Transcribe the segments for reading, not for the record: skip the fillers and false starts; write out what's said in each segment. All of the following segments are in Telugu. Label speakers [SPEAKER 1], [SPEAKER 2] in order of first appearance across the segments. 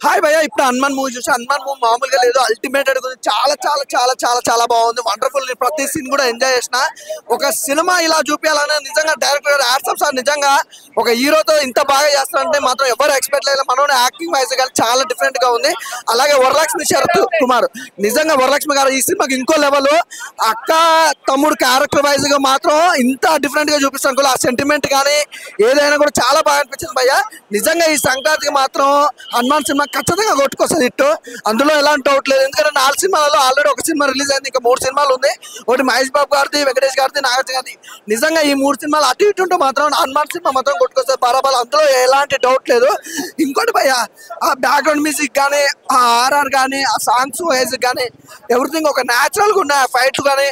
[SPEAKER 1] హాయ్ భయ్య, ఇప్పుడు హనుమాన్ మూవీ చూసి హనుమాన్ మూవీ మామూలుగా లేదు, అల్టిమేట్ చాలా చాలా చాలా చాలా చాలా బాగుంది. వండర్ఫుల్. ప్రతి సీన్ కూడా ఎంజాయ్ చేసిన. ఒక సినిమా ఇలా చూపించాలని నిజంగా డైరెక్టర్ యాడ్సప్ సార్. నిజంగా ఒక హీరోతో ఇంత బాగా చేస్తారంటే మాత్రం ఎవరు ఎక్స్పెక్ట్ లేదు. మనోని యాక్టింగ్ వైజ్ కానీ చాలా డిఫరెంట్ గా ఉంది. అలాగే వరలక్ష్మి శరత్ కుమార్, నిజంగా వరలక్ష్మి గారు ఈ సినిమాకి ఇంకో లెవెల్. అక్క తమ్ముడు క్యారెక్టర్ వైజ్ గా మాత్రం ఇంత డిఫరెంట్ గా చూపిస్తాను. ఆ సెంటిమెంట్ కానీ ఏదైనా కూడా చాలా బాగా అనిపించింది భయ్య. నిజంగా ఈ సంక్రాంతికి మాత్రం హనుమాన్ సినిమా ఖచ్చితంగా కొట్టుకొస్తుంది ఇట్టు, అందులో ఎలాంటి డౌట్ లేదు. ఎందుకంటే 4 సినిమాలలో ఆల్రెడీ ఒక సినిమా రిలీజ్ అయింది, ఇంకా 3 సినిమాలు ఉంది. ఒకటి మహేష్ బాబు గారిది, వెంకటేష్ గారిది, నాగార్జున గారిది. నిజంగా ఈ 3 సినిమాలు అటు ఇటు ఉంటే మాత్రం హనుమాన్ సినిమా మాత్రం కొట్టుకొస్తుంది బరాబర్, అందులో ఎలాంటి డౌట్ లేదు. ఇంకోటి భయ్య, ఆ బ్యాక్గ్రౌండ్ మ్యూజిక్ కానీ, ఆ ఆర్ఆర్ కానీ, ఆ సాంగ్స్ వైజ్ కానీ ఎవ్రీథింగ్ ఒక న్యాచురల్ గా ఉన్నాయి. ఆ ఫైట్లు కానీ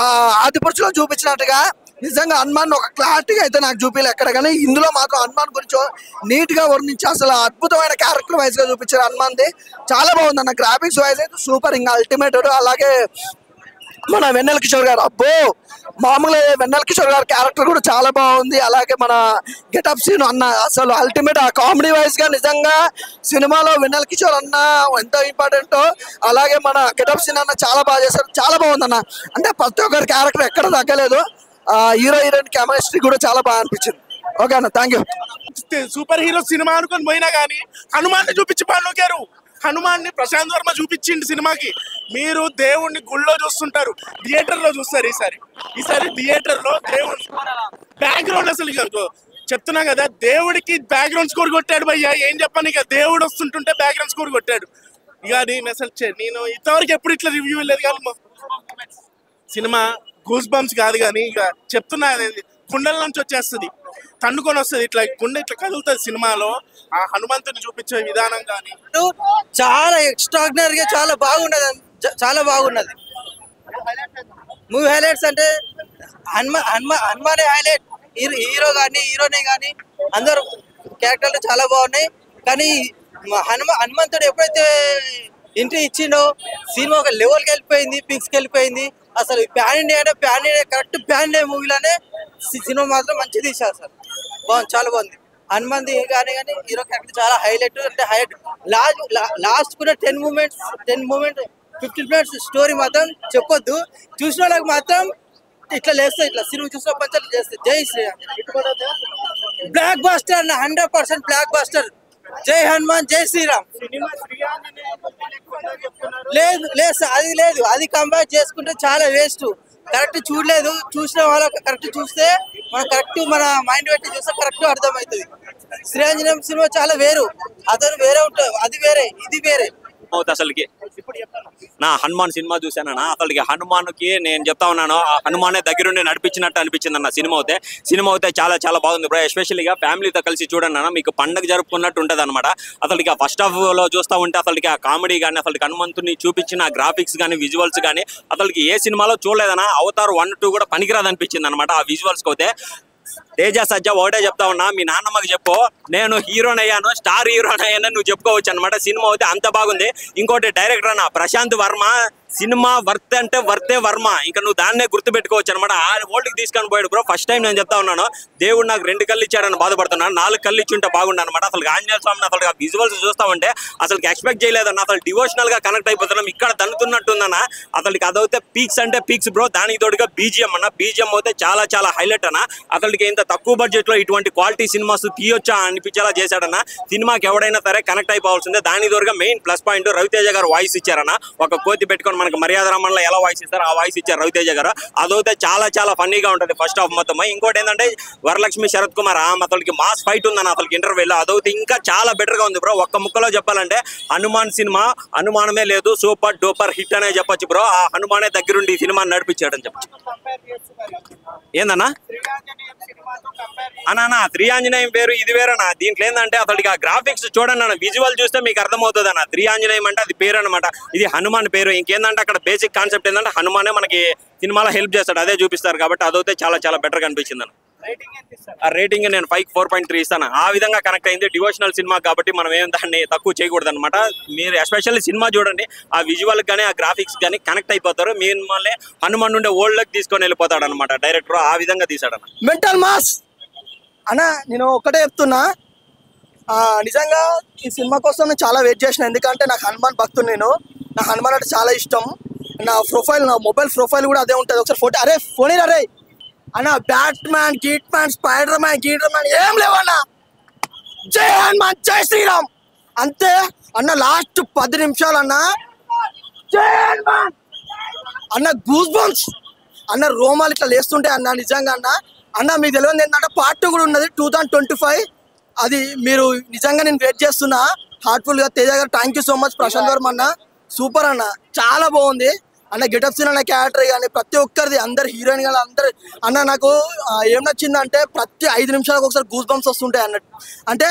[SPEAKER 1] ఆ ఆదిపురుషులో చూపించినట్టుగా నిజంగా హనుమాన్ ఒక క్లారిటీగా అయితే నాకు చూపించలేదు ఎక్కడ. కానీ ఇందులో మాత్రం హనుమాన్ గురించి నీట్ గా వర్ణించి అసలు అద్భుతమైన క్యారెక్టర్ వైజ్ గా చూపించారు. హనుమాన్ది చాలా బాగుంది అన్న. గ్రాఫిక్స్ వైజ్ అయితే సూపర్, ఇంకా అల్టిమేట్. అలాగే మన వెన్నెల కిషోర్ గారు, అబ్బో మామూలుగా వెన్నెల కిషోర్ గారి క్యారెక్టర్ కూడా చాలా బాగుంది. అలాగే మన గెటప్ సీన్ అన్న అసలు అల్టిమేట్. ఆ కామెడీ వైజ్ గా నిజంగా సినిమాలో వెన్నెల కిషోర్ అన్న ఎంత ఇంపార్టెంటో అలాగే మన గెటప్ సీన్ అన్న చాలా బాగా చేశారు. చాలా బాగుంది అన్న. అంటే ప్రతి ఒక్కరి క్యారెక్టర్ ఎక్కడ తగ్గలేదు. హీరో హీరోయిన్ కెమిస్ట్రీ కూడా చాలా బాగా అనిపించింది. ఓకే అన్న, thank you.
[SPEAKER 2] Super hero cinema అనుకుని పోయినా కానీ హనుమాన్ చూపించి పనుకారు. హనుమాన్ ని ప్రశాంత్ వర్మ చూపించింది సినిమాకి. మీరు దేవుణ్ణి గుళ్ళో చూస్తుంటారు, థియేటర్ లో చూస్తారు. ఈసారి థియేటర్ లో దేవుడు బ్యాక్గ్రౌండ్ అసలు చెప్తున్నా కదా, దేవుడికి బ్యాక్గ్రౌండ్ స్కోర్ కొట్టాడు భయ్యా. ఏం చెప్పాను, ఇక దేవుడు వస్తుంటుంటే బ్యాక్గ్రౌండ్ స్కోర్ కొట్టాడు. ఇక నేను ఇంతవరకు ఎప్పుడు ఇట్లా రివ్యూ వెళ్ళలేదు. కానీ సినిమా గూస్ బంప్స్ కాదు, కానీ ఇక చెప్తున్నా కుండల నుంచి వచ్చేస్తుంది, తన్నుకొని వస్తుంది. ఇట్లా గుండె ఇట్లా కదులుతుంది సినిమాలో. ఆ హనుమంతుని చూపించే విధానం కానీ
[SPEAKER 3] చాలా ఎక్స్ట్రాడినరీగా చాలా బాగున్నది. చాలా బాగున్నది మూవీ. హైలైట్స్ అంటే హనుమానే హైలైట్. హీరో కానీ హీరోయిన్ కానీ అందరూ క్యారెక్టర్లు చాలా బాగున్నాయి. కానీ హనుమంతుడు ఎప్పుడైతే ఎంట్రీ ఇచ్చిండో సినిమా ఒక లెవెల్కి వెళ్ళిపోయింది, పిక్స్కి వెళ్ళిపోయింది. అసలు ప్యాన్ ఇండియా అంటే pan India correct pan India మూవీలోనే సినిమా మాత్రం మంచిగా తీశారు సార్. బాగుంది, చాలా బాగుంది. హనుమంది కానీ హీరో క్యారెక్టర్ చాలా హైలైట్. అంటే హైలైట్ లాస్ట్ కూడా 10 మూమెంట్స్ 15 మినిట్స్ స్టోరీ మాత్రం చెప్పొద్దు. చూసిన వాళ్ళకి మాత్రం ఇట్లా లేస్తాయి, ఇట్లా సినిమా చూసిన పంచాలు చేస్తాయి. జై శ్రీరామ్. బ్లాక్ బస్టర్ అన్న, 100% బ్లాక్ బస్టర్. జై హనుమాన్, జై శ్రీరామ్. లేదు లేదు అది లేదు, అది కంపేర్ చేసుకుంటే చాలా వేస్ట్. కరెక్ట్ చూడలేదు, చూసిన వాళ్ళకి కరెక్ట్ చూస్తే మనం కరెక్ట్ మన మైండ్ పెట్టి చూస్తే కరెక్ట్ అర్థమవుతుంది. శ్రీరాంజనేయం సినిమా చాలా వేరు, అతను వేరే ఉంటుంది, అది వేరే, ఇది వేరే.
[SPEAKER 4] అసలుకి నా హనుమాన్ సినిమా చూసానన్నా, అసలుకి హనుమాన్కి నేను చెప్తా ఉన్నాను, ఆ హనుమానే దగ్గరుండి నడిపించినట్టు అనిపించింది అన్న. సినిమా అయితే చాలా చాలా బాగుంది బ్రో. ఎస్పెషల్గా ఫ్యామిలీతో కలిసి చూడండి అన్న, మీకు పండగ జరుపుకున్నట్టు ఉంటుంది అనమాట. అసలుకి ఫస్ట్ హాఫ్ లో చూస్తూ ఉంటే అసలుకి ఆ కామెడీ కానీ, అసలు హనుమంతుని చూపించిన గ్రాఫిక్స్ కానీ, విజువల్స్ కానీ అసలుకి ఏ సినిమాలో చూడలేదన్నా. అవతార్ 1, 2 కూడా పనికిరాదు అనిపించింది అనమాట ఆ విజువల్స్కి. అయితే తేజ సజ్జ ఒకటే చెప్తా ఉన్నా, మీ నాన్నమ్మకి చెప్పు నేను హీరోని అయ్యాను, స్టార్ హీరోని అయ్యాను నువ్వు చెప్పుకోవచ్చు అనమాట. సినిమా అయితే అంత బాగుంది. ఇంకోటి డైరెక్టర్ అన్న ప్రశాంత్ వర్మ, సినిమా వర్త్ అంటే వర్తే వర్మ, ఇంకా నువ్వు దాన్నే గుర్తుపెట్టుకోవచ్చు అనమాట. ఆ ఓల్డ్కి తీసుకొని పోయాడు బ్రో. ఫస్ట్ టైం నేను చెప్తా ఉన్నాను, దేవుడు నాకు 2 కళ్ళు ఇచ్చాడని బాధపడుతున్నాను, 4 కళ్ళు ఇచ్చి ఉంటే బాగుండు అనమాట. అసలు ఆంజనేయ స్వామిని అసలు విజువల్స్ చూస్తా ఉంటే అసలు ఎక్స్పెక్ట్ చేయలేదన్న. అసలు డివోషనల్ గా కనెక్ట్ అయిపోతున్నాం, ఇక్కడ దన్నుతున్నట్టుందన్న. అసలు అదైతే పీక్స్ అంటే పీక్స్ బ్రో. దానికి తోడుగా బీజిఎం అన్న, బీజిఎం అయితే చాలా చాలా హైలైట్ అన్న. అసలుకి ఇంత తక్కువ బడ్జెట్ లో ఇటువంటి క్వాలిటీ సినిమాస్ తీయొచ్చా అనిపించేలా చేశాడన్న. సినిమాకి ఎవడైనా సరే కనెక్ట్ అయిపోవాల్సిందే. దానికి తోడుగా మెయిన్ ప్లస్ పాయింట్ రవితేజ గారు వాయిస్ ఇచ్చారన్న. ఒక కోతి పెట్టుకొని మనకి మర్యాద రామన్లో ఎలా వాయిస్ ఇస్తారు ఆ వాయిస్ ఇచ్చారు రవితేజ గారు. అదైతే చాలా చాలా ఫన్నీగా ఉంటుంది ఫస్ట్ హాఫ్ మొత్తం. ఇంకోటి ఏంటంటే వరలక్ష్మి శరత్ కుమార్, అతనికి మాస్ ఫైట్ ఉందన్న అసలు ఇంటర్వ్యూలో. అదైతే ఇంకా చాలా బెటర్ గా ఉంది బ్రో. ఒక్క ముక్కలో చెప్పాలంటే హనుమాన్ సినిమా అనుమానమే లేదు, సూపర్ డూపర్ హిట్ అనే చెప్పొచ్చు బ్రో. ఆ హనుమానే దగ్గరుండి ఈ సినిమాని నడిపించాడని చెప్పచ్చు. ఏందన్నా అన్నా త్రియాంజనేయం పేరు ఇది వేరన్నా. దీంట్లో ఏంటంటే అసలు ఆ గ్రాఫిక్స్ చూడండి అన్న, విజువల్ చూస్తే మీకు అర్థమవుతుంది అన్న. త్రియాంజనేయం అంటే అది పేరు అనమాట, ఇది హనుమాన్ పేరు. ఇంకేందంటే అక్కడ బేసిక్ కాన్సెప్ట్ ఏంటంటే హనుమానే మనకి సినిమాలో హెల్ప్ చేస్తాడు, అదే చూపిస్తారు కాబట్టి అదైతే చాలా చాలా బెటర్ గా అనిపించింది అన్న. ఆ రేటింగ్ నేను 4.3 ఇస్తాను. ఆ విధంగా కనెక్ట్ అయింది. డివోషనల్ సినిమా కాబట్టి మనం ఏం దాన్ని తక్కువ చేయకూడదు అనమాట. మీరు ఎస్పెషల్లీ సినిమా చూడండి, ఆ విజువల్ కానీ ఆ గ్రాఫిక్స్ కానీ కనెక్ట్ అయిపోతారు. మిమ్మల్ని హనుమాన్ నుండే ఓల్డ్ లక్ తీసుకొని వెళ్ళిపోతాడు అనమాట డైరెక్టర్. ఆ విధంగా తీసాడు అన్న.
[SPEAKER 1] మెంటల్ మాస్ అన్న. నేను ఒకటే చెప్తున్నా, నిజంగా ఈ సినిమా కోసం నేను చాలా వెయిట్ చేసిన, ఎందుకంటే నాకు హనుమాన్ భక్తుడు, నాకు హనుమాన్ అంటే చాలా ఇష్టం. నా మొబైల్ ప్రొఫైల్ కూడా అదే ఉంటుంది. ఒకసారి ఫోటో ఫోన్ అరే అన్న, బ్యాట్ మ్యాన్, గీట్ మ్యాన్, స్పైడర్ మ్యాన్, ఏం లేవన్నా. జై హనుమాన్, జై శ్రీరామ్ అంతే అన్న. లాస్ట్ 10 నిమిషాలు అన్న, జై హనుమాన్ అన్న, గూస్ బంప్స్ అన్న, రోమాలు ఇట్లా లేస్తుంటే అన్న. నిజంగా అన్న మీకు తెలియదు ఏంటంటే పార్ట్ 2 కూడా ఉన్నది 2025. అది మీరు నిజంగా నేను వెయిట్ చేస్తున్నా హార్ట్ఫుల్గా. తేజ గారు thank you so much. Prashanth Varma అన్న సూపర్ అన్న, చాలా బాగుంది అన్న. గెటప్ సీన్ అన్న, క్యారెక్టర్ కానీ ప్రతి ఒక్కరిది, అందరు హీరోయిన్ కానీ అందరు అన్న. నాకు ఏం నచ్చిందంటే ప్రతి 5 నిమిషాలకు ఒకసారి గూస్ బంప్స్ వస్తుంటాయి అన్నట్టు. అంటే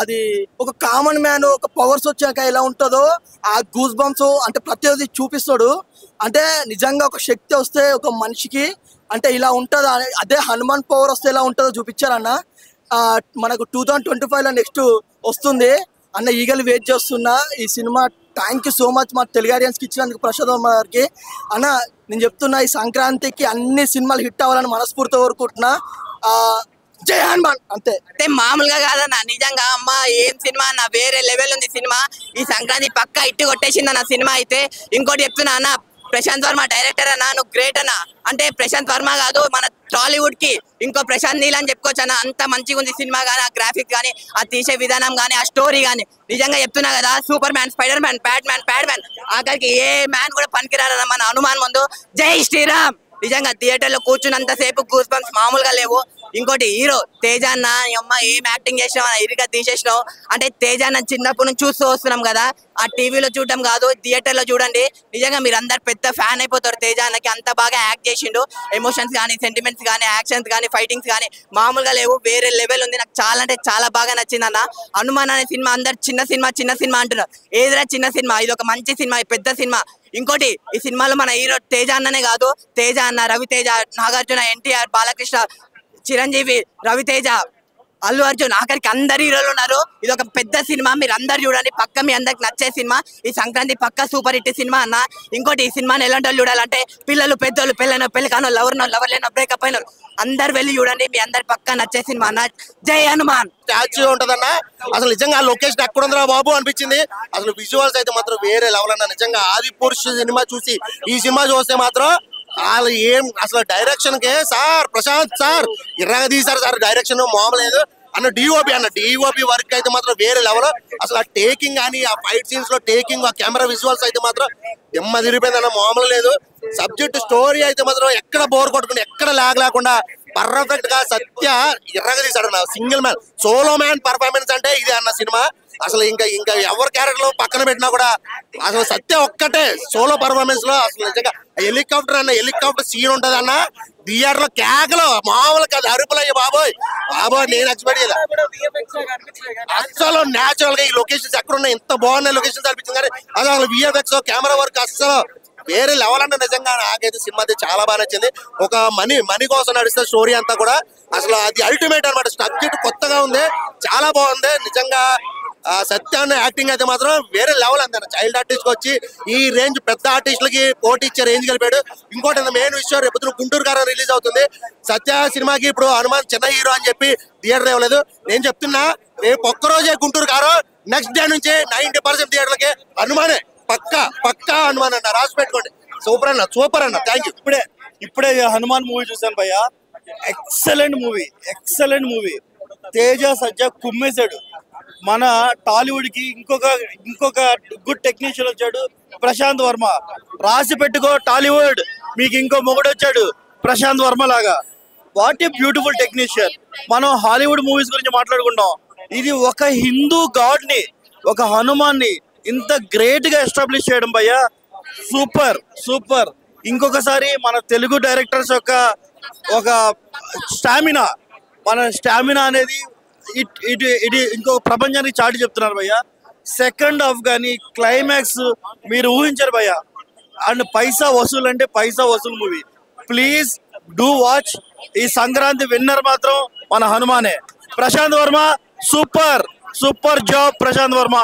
[SPEAKER 1] అది ఒక కామన్ మ్యాన్ ఒక పవర్స్ వచ్చాక ఎలా ఉంటుందో ఆ గూస్ బంప్స్ అంటే ప్రతిదీ చూపిస్తాడు. అంటే నిజంగా ఒక శక్తి వస్తే ఒక మనిషికి అంటే ఇలా ఉంటుందా, అదే హనుమాన్ పవర్ వస్తే ఎలా ఉంటుందో చూపించారన్న. మనకు 2025లో నెక్స్ట్ వస్తుంది అన్న. ఈగలు వెయిట్ చేస్తున్నా ఈ cinema. Thank you so much మా తెలుగు ఆడియన్స్కి ఇచ్చినందుకు ప్రసాద్ వర్మ గారికి అన్న. నేను చెప్తున్నా ఈ సంక్రాంతికి అన్ని సినిమాలు హిట్ అవ్వాలని మనస్ఫూర్తిగా కోరుకుంటున్నా. జై హనుమాన్ అంతే.
[SPEAKER 5] అంటే మామూలుగా కాదన్న, నిజంగా అమ్మ ఏం సినిమా అన్న, వేరే లెవెల్ ఉంది సినిమా. ఈ సంక్రాంతి పక్కా ఇట్టు కొట్టేసింది అన్న సినిమా అయితే. ఇంకోటి చెప్తున్నా అన్న, ప్రశాంత్ వర్మ డైరెక్టర్ అన్న, నువ్వు గ్రేట్ అన్న. అంటే ప్రశాంత్ వర్మ కాదు, మన టాలీవుడ్ కి ఇంకో ప్రశాంత్ నీల్ అని చెప్పుకోవచ్చు అన్న. అంత మంచిగా ఉంది సినిమా కానీ, ఆ గ్రాఫిక్స్ కానీ, ఆ తీసే విధానం కానీ, ఆ స్టోరీ కానీ. నిజంగా చెప్తున్నా కదా, super man, spider man, pad man ఆఖరికి ఏ మ్యాన్ కూడా పనికిరారన్న మన హనుమాన్ ముందు. జై శ్రీరామ్. నిజంగా థియేటర్ లో కూర్చున్నంత సేపు గూస్ బంప్స్ మామూలుగా లేవు. ఇంకోటి హీరో తేజ అన్న, అమ్మ ఏం యాక్టింగ్ చేసినావు అన్న, ఇరిగా తీసేసినావు. అంటే తేజ అన్న చిన్నప్పటి నుంచి చూస్తూ వస్తున్నాం కదా, ఆ టీవీలో చూడడం కాదు థియేటర్ లో చూడండి. నిజంగా మీరు అందరు పెద్ద ఫ్యాన్ అయిపోతారు తేజ అన్నకి. అంత బాగా యాక్ట్ చేసిండు. ఎమోషన్స్ కానీ, సెంటిమెంట్స్ కానీ, యాక్షన్స్ కానీ, ఫైటింగ్స్ కానీ మామూలుగా లేవు, వేరే లెవెల్ ఉంది. నాకు చాలా అంటే చాలా బాగా నచ్చింది అన్న. హనుమాన్ అనే సినిమా అందరు చిన్న సినిమా అంటున్నారు. ఏదిరా చిన్న సినిమా, ఇది ఒక మంచి సినిమా, పెద్ద సినిమా. ఇంకోటి ఈ సినిమాలో మన హీరో తేజ అన్ననే కాదు, తేజ అన్న, రవితేజ, నాగార్జున, ఎన్టీఆర్, బాలకృష్ణ, చిరంజీవి, రవితేజ, అల్లు అర్జున్, ఆఖరికి అందరు హీరోలు ఉన్నారు. ఇది ఒక పెద్ద సినిమా, మీరు అందరు చూడండి. పక్క మీ అందరికి నచ్చే సినిమా. ఈ సంక్రాంతి పక్క సూపర్ హిట్ సినిమా అన్న. ఇంకోటి ఈ సినిమాని ఎలాంటి వాళ్ళు చూడాలంటే పిల్లలు, పెద్దోళ్ళు, పెళ్లి కానో, లవర్ లేనో, బ్రేకప్ అయిన అందరు వెళ్ళి చూడండి. మీ అందరి పక్క నచ్చే సినిమా అన్న. జై హనుమాన్.
[SPEAKER 6] స్టాచ్యూ ఉంటదన్న, అసలు నిజంగా ఆ లొకేషన్ ఎక్కడ ఉందిరా బాబు అనిపించింది. అసలు విజువల్స్ అయితే మాత్రం వేరే లెవెల్ అన్న. నిజంగా ఆది పురుష్ సినిమా చూసి ఈ సినిమా చూస్తే మాత్రం వాళ్ళు ఏం అసలు డైరెక్షన్ కే సార్ ప్రశాంత్ సార్ ఇర్రగా తీశారు సార్. డైరెక్షన్ మామూలు లేదు అన్న. డిఓపి వర్క్ అయితే మాత్రం వేరే లెవెల్. అసలు ఆ టేకింగ్ కానీ, ఆ ఫైట్ సీన్స్ లో టేకింగ్, ఆ కెమెరా విజువల్స్ అయితే మాత్రం ఎమ్మ తిరిగిపోయింది అన్న, మామూలు లేదు. సబ్జెక్ట్ స్టోరీ అయితే మాత్రం ఎక్కడ బోర్ కొట్టుకుని, ఎక్కడ లాగ్ లేకుండా పర్ఫెక్ట్ గా సత్య ఇర్రగా తీశాడు అన్న. Single man, solo man performance అంటే ఇది అన్న సినిమా. అసలు ఇంకా ఎవరి క్యారెక్టర్ పక్కన పెట్టినా కూడా అసలు సత్య ఒక్కటే సోలో పర్ఫార్మెన్స్ లో అసలు నిజంగా హెలికాప్టర్ సీన్ ఉంటది అన్న. థియేటర్ లో కేకలు మామూలు కాదు, అరుపులయ్యి బాబోయ్ నేను ఎక్స్పెక్ట్ చేయలేదు. అసలు న్యాచురల్ గా ఈ లొకేషన్స్ ఎక్కడ ఉన్నాయి, ఇంత బాగున్నాయి లొకేషన్స్ అనిపించింది. కానీ అసలు విఎఫ్ఎక్స్, కెమెరా వర్క్ అసలు వేరే లెవెల్ అంటే నిజంగా నాకైతే సినిమా అయితే చాలా బాగా నచ్చింది. ఒక మనీ కోసం నడుస్తున్న స్టోరీ అంతా కూడా అసలు అది అల్టిమేట్ అనమాట. సబ్జెక్ట్ కొత్తగా ఉంది, చాలా బాగుంది నిజంగా. సత్యాన్ని యాక్టింగ్ అయితే మాత్రం వేరే లెవెల్ అంతే. చైల్డ్ ఆర్టిస్ట్ వచ్చి ఈ రేంజ్ పెద్ద ఆర్టిస్టులకి పోటీ ఇచ్చే రేంజ్ కలిపాడు. ఇంకోటి మెయిన్ విషయం, రేపు గుంటూరు గారు రిలీజ్ అవుతుంది సత్య సినిమాకి. ఇప్పుడు హనుమాన్ చిన్న హీరో అని చెప్పి థియేటర్ ఇవ్వలేదు. నేను చెప్తున్నా రేపు ఒక్కరోజే గుంటూరు గారు, నెక్స్ట్ డే నుంచి 90% థియేటర్లకి హనుమానే పక్కా హనుమాన్ అన్న. రాసి పెట్టుకోండి. సూపర్ అన్న థ్యాంక్ యూ.
[SPEAKER 7] ఇప్పుడే హనుమాన్ మూవీ చూసాను భయ్య. Excellent movie. తేజ సజ్జ కుమ్మేశాడు. మన టాలీవుడ్ కి ఇంకొక గుడ్ టెక్నీషియన్ వచ్చాడు, ప్రశాంత్ వర్మ. రాసి పెట్టుకో టాలీవుడ్, మీకు ఇంకో మొగుడు వచ్చాడు ప్రశాంత్ వర్మ లాగా. What a beautiful technician. మనం హాలీవుడ్ మూవీస్ గురించి మాట్లాడుకుంటాం, ఇది ఒక హిందూ గాడ్ ని, ఒక హనుమాన్ ని ఇంత గ్రేట్ గా ఎస్టాబ్లిష్ చేయడం భయ్య సూపర్. ఇంకొకసారి మన తెలుగు డైరెక్టర్స్ యొక్క ఒక స్టామినా అనేది ఇది ఇంకో ప్రపంచానికి చాటి చెప్తున్నారు భయ్య. సెకండ్ హాఫ్ కానీ క్లైమాక్స్ మీరు ఊహించారు భయ్య. అండ్ పైసా వసూలు అంటే పైసా వసూలు మూవీ. Please do watch. ఈ సంక్రాంతి విన్నర్ మాత్రం మన హనుమానే. Prashanth Varma super job Prashanth Varma.